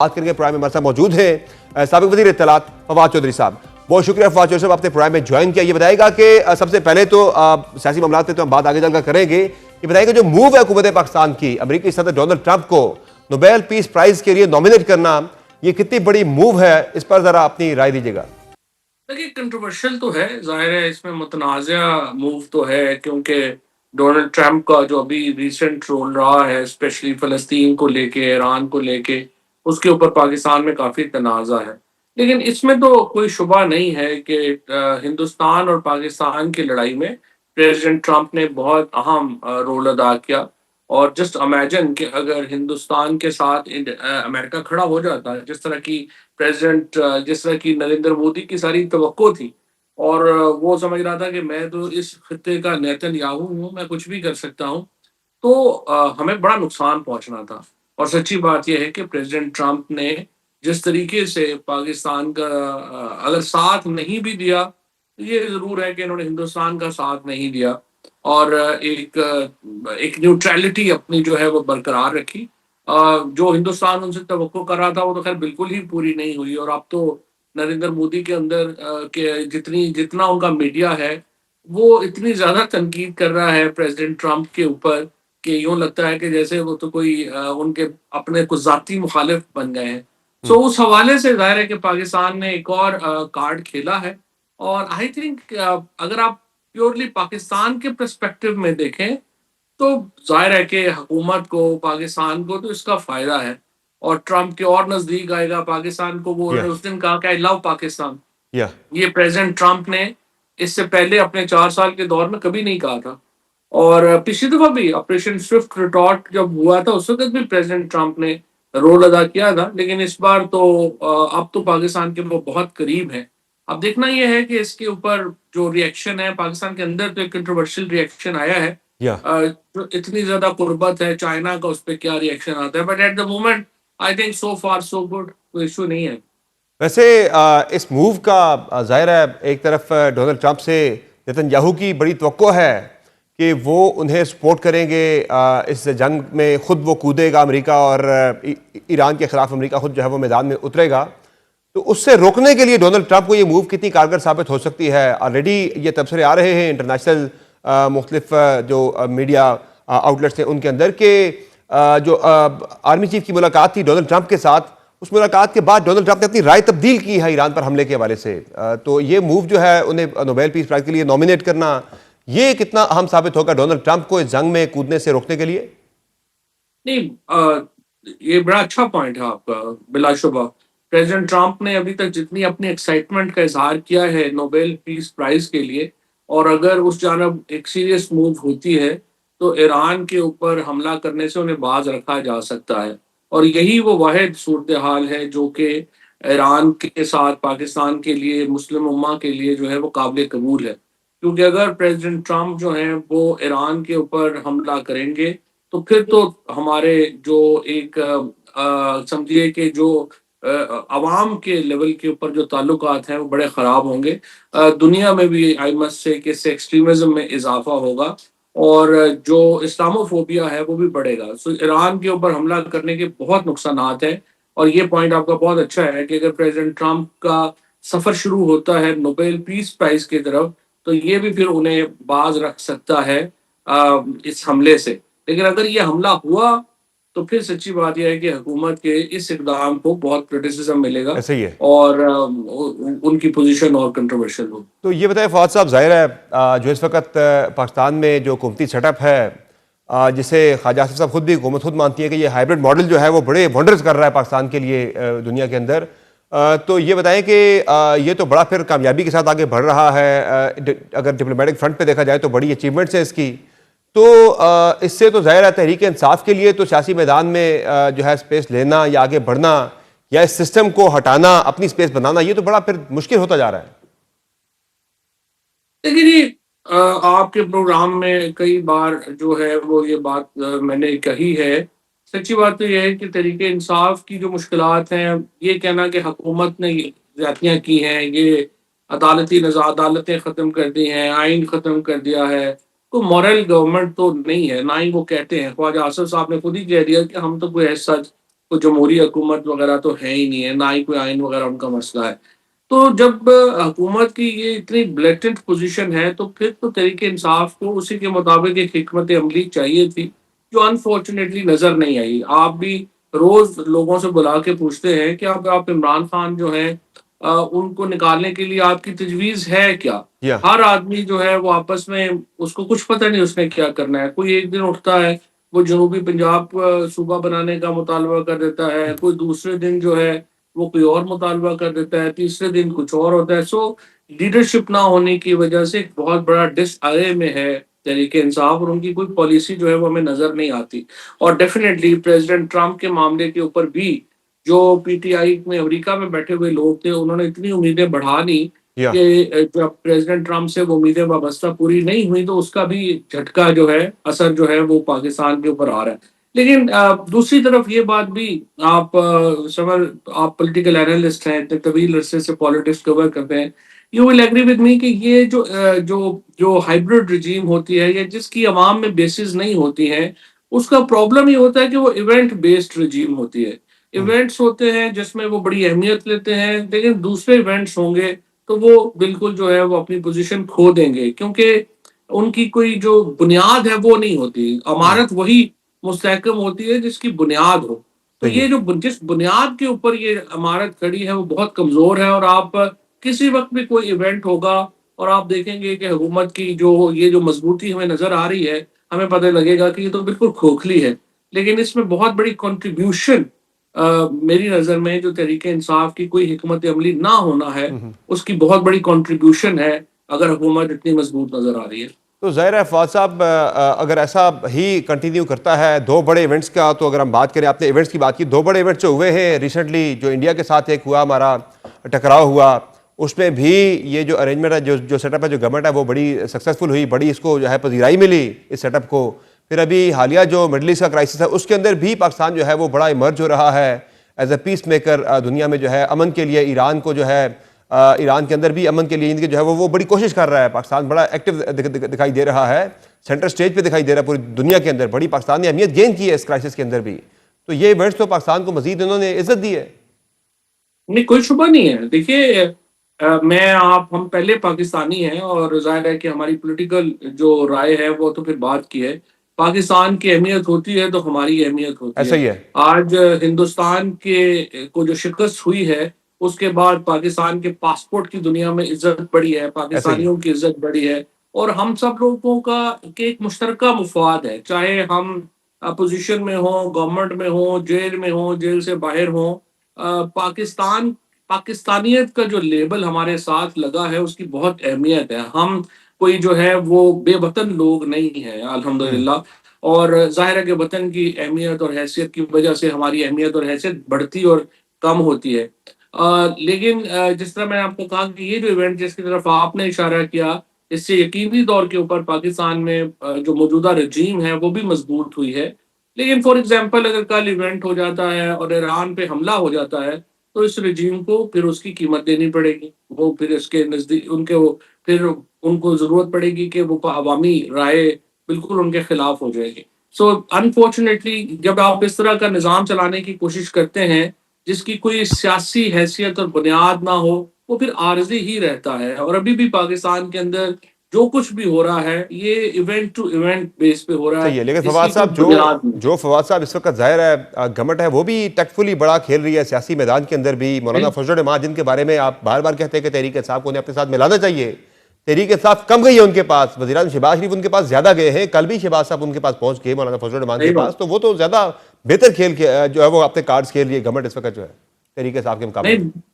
बात करेंगे। प्रोग्राम में हमारे साथ मौजूद हैं साबिक वज़ीर इत्तलात फवाद चौधरी साहब। बहुत शुक्रिया फवाद चौधरी साहब, आपने प्रोग्राम में ज्वाइन किया। ये बताएगा कि सबसे पहले तो सियासी मामला पे तो हम बात आगे चलकर करेंगे। ये बताएगा जो मूव है हुकूमत पाकिस्तान की अमेरिकी सदर डोनाल्ड ट्रंप को नोबेल पीस प्राइज के लिए नॉमिनेट करना, ये कितनी बड़ी मूव है, इस पर जरा अपनी राय दीजिएगा। देखिए, कंट्रोवर्शियल तो है, ज़ाहिर है इसमें मुतनाज़िया मूव तो है, क्योंकि डोनाल्ड ट्रंप का जो अभी रीसेंट रोल रहा है, स्पेशली फ़लस्तीन को लेके, ईरान को लेके, उसके ऊपर पाकिस्तान में काफ़ी तनाज़ा है। लेकिन इसमें तो कोई शुबा नहीं है कि हिंदुस्तान और पाकिस्तान की लड़ाई में प्रेज़िडेंट ट्रंप ने बहुत अहम रोल अदा किया। और जस्ट इमेजिन कि अगर हिंदुस्तान के साथ अमेरिका खड़ा हो जाता है, जिस तरह की नरेंद्र मोदी की सारी तवक्को थी, और वो समझ रहा था कि मैं तो इस खित्ते का नेतन्याहू हूँ, मैं कुछ भी कर सकता हूँ, तो हमें बड़ा नुकसान पहुँचना था। और सच्ची बात ये है कि प्रेज़िडेंट ट्रंप ने जिस तरीके से पाकिस्तान का अगर साथ नहीं भी दिया, ये ज़रूर है कि इन्होंने हिंदुस्तान का साथ नहीं दिया, और एक न्यूट्रैलिटी अपनी जो है वो बरकरार रखी। जो हिंदुस्तान उनसे तवक्को कर रहा था, वो तो ख़ैर बिल्कुल ही पूरी नहीं हुई, और अब तो नरेंद्र मोदी के अंदर के जितना उनका मीडिया है, वो इतनी ज़्यादा तनकीद कर रहा है प्रेज़िडेंट ट्रंप के ऊपर कि यूँ लगता है कि जैसे वो तो कोई उनके अपने कुछ ज़ाती मुखालिफ बन गए हैं। सो उस हवाले से ज़ाहिर है कि पाकिस्तान ने एक और कार्ड खेला है, और आई थिंक अगर आप प्योरली पाकिस्तान के पर्सपेक्टिव में देखें, तो ज़ाहिर है कि हुकूमत को, पाकिस्तान को तो इसका फ़ायदा है, और ट्रंप के और नज़दीक आएगा पाकिस्तान को। वो उन्होंने यस। उस दिन कहा कि आई लव पाकिस्तान। या ये प्रेज़िडेंट ट्रंप ने इससे पहले अपने 4 साल के दौर में कभी नहीं कहा था। और पिछली दफ़ा भी ऑपरेशन स्विफ्ट रिटॉर्ट जब हुआ था, उस वक़्त भी प्रेज़िडेंट ट्रंप ने रोल अदा किया था, लेकिन इस बार तो अब तो पाकिस्तान के वो बहुत करीब हैं। अब देखना ये है कि इसके ऊपर जो रिएक्शन है पाकिस्तान के अंदर, तो एक कंट्रोवर्शियल रिएक्शन आया है। या जो इतनी ज़्यादा कुर्बत है चाइना का, उस पे क्या रिएक्शन आता है, but at the moment I think so far so good, कोई इश्यू नहीं है। वैसे इस मूव का ज़ाहिर है एक तरफ डोनाल्ड ट्रंप से नेतन्याहू की बड़ी तवक्को है कि वो उन्हें सपोर्ट करेंगे, इस जंग में खुद वो कूदेगा अमेरिका, और ईरान के खिलाफ अमेरिका खुद जो है वो मैदान में उतरेगा। तो उससे रोकने के लिए डोनाल्ड ट्रंप को ये मूव कितनी कारगर साबित हो सकती है? ऑलरेडी ये तबसरे आ रहे हैं इंटरनेशनल मुख्तलिफ जो मीडिया आउटलेट्स हैं उनके अंदर के जो आर्मी चीफ की मुलाकात थी डोनाल्ड ट्रंप के साथ, उस मुलाकात के बाद डोनाल्ड ट्रंप ने अपनी राय तब्दील की है ईरान पर हमले के हवाले से। तो ये मूव जो है उन्हें नोबेल पीस प्राइज के लिए नॉमिनेट करना, ये कितना अहम साबित होगा डोनाल्ड ट्रंप को इस जंग में कूदने से रोकने के लिए? नहीं, ये बड़ा अच्छा पॉइंट है आपका, बिलाशुबा। प्रेज़िडेंट ट्रंप ने अभी तक जितनी अपनी एक्साइटमेंट का इज़हार किया है नोबेल पीस प्राइज़ के लिए, और अगर उस जानब एक सीरियस मूव होती है, तो ईरान के ऊपर हमला करने से उन्हें बाज़ रखा जा सकता है। और यही वो वाहिद सूरत-ए-हाल है जो कि ईरान के साथ पाकिस्तान के लिए, मुस्लिम उम्मा के लिए जो है वो काबिल कबूल है। क्योंकि अगर प्रेज़िडेंट ट्रंप जो हैं वो ईरान के ऊपर हमला करेंगे, तो फिर तो हमारे जो एक समझिए कि जो अवाम के लेवल के ऊपर जो ताल्लुकात हैं वो बड़े ख़राब होंगे। दुनिया में भी आई मस्ट से कि इससे एक्सट्रीमिज़्म में इज़ाफ़ा होगा, और जो इस्लामोफ़ोबिया है वो भी बढ़ेगा। सो ईरान के ऊपर हमला करने के बहुत नुकसानात हैं, और ये पॉइंट आपका बहुत अच्छा है कि अगर प्रेज़िडेंट ट्रंप का सफ़र शुरू होता है नोबेल पीस प्राइज़ की तरफ, तो ये भी फिर उन्हें बाज़ रख सकता है इस हमले से। लेकिन अगर ये हमला हुआ, तो फिर सच्ची बात ये है कि हुकूमत के इस इक़दाम को बहुत क्रिटिसिज़्म मिलेगा, ऐसा ही है। और उनकी पोज़ीशन और कंट्रोवर्शियल होगी। तो ये बताएं फवाद साहब, ज़ाहिर है जो इस वक्त पाकिस्तान में जो हुकूमती सेटअप है, जिसे ख्वाजा आसिफ साहब खुद भी हुकूमत खुद मानती है कि ये हाइब्रिड मॉडल जो है वो बड़े वंडर्स कर रहा है पाकिस्तान के लिए दुनिया के अंदर। तो ये बताएं कि ये तो बड़ा फिर कामयाबी के साथ आगे बढ़ रहा है। अगर डिप्लोमेटिक फ्रंट पे देखा जाए तो बड़ी अचीवमेंट्स है इसकी। तो इससे तो ज़ाहिर है तहरीक इंसाफ के लिए तो सियासी मैदान में जो है स्पेस लेना या आगे बढ़ना या इस सिस्टम को हटाना, अपनी स्पेस बनाना, ये तो बड़ा फिर मुश्किल होता जा रहा है। देखिए जी, आपके प्रोग्राम में कई बार जो है वो ये बात मैंने कही है। सच्ची बात तो ये है कि तहरीक इंसाफ की जो मुश्किलात हैं, ये कहना कि हुकूमत ने ये ज़्यादतियाँ की हैं, ये अदालतें ख़त्म कर दी हैं, आइन ख़त्म कर दिया है, तो मॉरल गवर्नमेंट तो नहीं है, ना ही वो कहते हैं। ख्वाजा आसिफ साहब ने खुद ही कह दिया कि हम तो कोई ऐसा कोई जमहूरी हुकूमत वगैरह तो है ही नहीं है, ना ही कोई आइन वगैरह उनका मसला है। तो जब हुकूमत की ये इतनी ब्लैटेंट पोजीशन है, तो फिर तो तहरीक इंसाफ को उसी के मुताबिक एक हिकमत अमली चाहिए थी, जो अनफॉर्चुनेटली नजर नहीं आई। आप भी रोज लोगों से बुला के पूछते हैं कि आप इमरान खान जो है उनको निकालने के लिए आपकी तजवीज है क्या? या हर आदमी जो है वो आपस में, उसको कुछ पता नहीं उसने क्या करना है। कोई एक दिन उठता है, वो जनूबी पंजाब सूबा बनाने का मुतालबा कर देता है, कोई दूसरे दिन जो है वो कोई और मुतालबा कर देता है, तीसरे दिन कुछ और होता है। सो लीडरशिप ना होने की वजह से एक बहुत बड़ा डिसआरे में है तहरीके इंसाफ, और उनकी कोई पॉलिसी जो है वो हमें नजर नहीं आती। और डेफिनेटली प्रेसिडेंट ट्रंप के मामले के ऊपर भी जो पीटीआई में अमेरिका में बैठे हुए लोग थे, उन्होंने इतनी उम्मीदें बढ़ा ली या कि जब प्रेसिडेंट ट्रंप से वो उम्मीदें वाबस्ता पूरी नहीं हुई, तो उसका भी झटका जो है, असर जो है वो पाकिस्तान के ऊपर आ रहा है। लेकिन दूसरी तरफ ये बात भी, आप समर आप पॉलिटिकल एनालिस्ट हैं, इतने तवील अरसे से पॉलिटिक्स कवर करते हैं, you will agree with me कि ये जो हाइब्रिड रिजीम होती है, या जिसकी अवाम में बेसिस नहीं होती है, उसका प्रॉब्लम ये होता है कि वो इवेंट बेस्ड रिजीम होती है। इवेंट्स होते हैं जिसमें वो बड़ी अहमियत लेते हैं, लेकिन दूसरे इवेंट्स होंगे तो वो बिल्कुल जो है वो अपनी पोजीशन खो देंगे, क्योंकि उनकी कोई जो बुनियाद है वो नहीं होती। अमारत वही मुस्तहकम होती है जिसकी बुनियाद हो। तो सही है। ये जो जिस बुनियाद के ऊपर ये इमारत खड़ी है वो बहुत कमजोर है, और आप किसी वक्त भी कोई इवेंट होगा और आप देखेंगे कि हुकूमत की जो ये जो मजबूती हमें नजर आ रही है, हमें पता लगेगा कि ये तो बिल्कुल खोखली है। लेकिन इसमें बहुत बड़ी कंट्रीब्यूशन मेरी नजर में जो तहरीके इंसाफ की कोई हिकमत अमली ना होना है, उसकी बहुत बड़ी कंट्रीब्यूशन है, अगर हुकूमत इतनी मजबूत नजर आ रही है। तो ज़ाहिर है फवाद साहब, अगर ऐसा ही कंटिन्यू करता है दो बड़े इवेंट्स का, तो अगर हम बात करें, आपने इवेंट्स की बात की, दो बड़े इवेंट्स जो हुए हैं रिसेंटली, जो इंडिया के साथ एक हुआ हमारा टकराव हुआ, उसमें भी ये जो अरेंजमेंट है, जो सेटअप है, जो गवर्नमेंट है, वो बड़ी सक्सेसफुल हुई, बड़ी इसको जो है पजीराई मिली इस सेटअप को। फिर अभी हालिया जो मिडल ईस्ट का क्राइसिस है, उसके अंदर भी पाकिस्तान जो है वो बड़ा इमर्ज हो रहा है एज ए पीस मेकर दुनिया में, जो है अमन के लिए ईरान को जो है ईरान के अंदर भी अमन के लिए इनकी जो है वो बड़ी कोशिश कर रहा है। पाकिस्तान बड़ा एक्टिव दिखाई दे रहा है, सेंटर स्टेज पे दिखाई दे रहा है पूरी दुनिया के अंदर। बड़ी पाकिस्तान ने अहमियत गेन की है इस क्राइसिस के अंदर भी। तो ये इवेंट्स तो पाकिस्तान को मजीद इन्होंने इज्जत दी है। नहीं, कोई शुबा नहीं है। देखिए, मैं आप हम पहले पाकिस्तानी हैं, और जाहिर है कि हमारी पॉलिटिकल जो राय है वो तो फिर बात की है। पाकिस्तान की अहमियत होती है तो हमारी अहमियत होती ऐसा है। ही है। आज हिंदुस्तान के को जो शिकस्त हुई है, उसके बाद पाकिस्तान के पासपोर्ट की दुनिया में इज्जत बढ़ी है, ऐसा ही है। पाकिस्तानियों की इज्जत बढ़ी है। और हम सब लोगों का एक मुश्तरका मुफाद है, चाहे हम अपोजिशन में हो, गवर्नमेंट में हो, जेल में हो, जेल से बाहर हो। पाकिस्तान पाकिस्तानियत का जो लेबल हमारे साथ लगा है, उसकी बहुत अहमियत है। हम कोई जो है वो बेवतन लोग नहीं है, हम्म। अल्हम्दुलिल्लाह। और ज़ाहिर है कि वतन की अहमियत और हैसियत की वजह से हमारी अहमियत और हैसियत बढ़ती और कम होती है। लेकिन जिस तरह मैंने आपको कहा कि ये जो इवेंट जिसकी तरफ आपने इशारा किया, इससे यकीनी तौर के ऊपर पाकिस्तान में जो मौजूदा रजीम है वो भी मजबूत हुई है। लेकिन फॉर एग्जांपल, अगर कल इवेंट हो जाता है और ईरान पे हमला हो जाता है, तो इस रजीम को फिर उसकी कीमत देनी पड़ेगी। वो फिर इसके नज़दीक उनके वो फिर उनको ज़रूरत पड़ेगी कि वो अवामी राय बिल्कुल उनके खिलाफ हो जाएगी। सो अनफॉर्चुनेटली जब आप इस तरह का निज़ाम चलाने की कोशिश करते हैं, जिसकी कोई सियासी हैसियत और बुनियाद ना हो, वो फिर आर्ज़ी ही रहता है। और अभी भी पाकिस्तान के अंदर जो कुछ भी हो रहा है, ये इवेंट टू इवेंट बेस पे हो रहा सही है, है, लेकिन फवाद इसकी कोई साहब, जो बुनियाद नहीं। जो फवाद साहब इस वक्त ज़ाहिर है गवर्नमेंट है वो भी टैक्टफुली बड़ा खेल रही है सियासी मैदान के अंदर भी। मौलाना फजल रहमान, जिनके बारे में आप बार बार कहते हैं कि तहरीक इंसाफ को उन्हें अपने साथ मिलाना चाहिए, तहरीक इंसाफ कम गई है उनके पास। वज़ीर-ए-आज़म शहबाज शरीफ उनके पास ज़्यादा गए हैं, कल भी शहबाज साहब उनके पास पहुंच गए मौलाना फजल रहमान के सही बात। पास। तो वो तो ज़्यादा बेहतर खेल के जो है वो अपने कार्ड्स खेल रही है गवर्नमेंट इस वक्त जो है तहरीक इंसाफ के मुकाबले नहीं, में।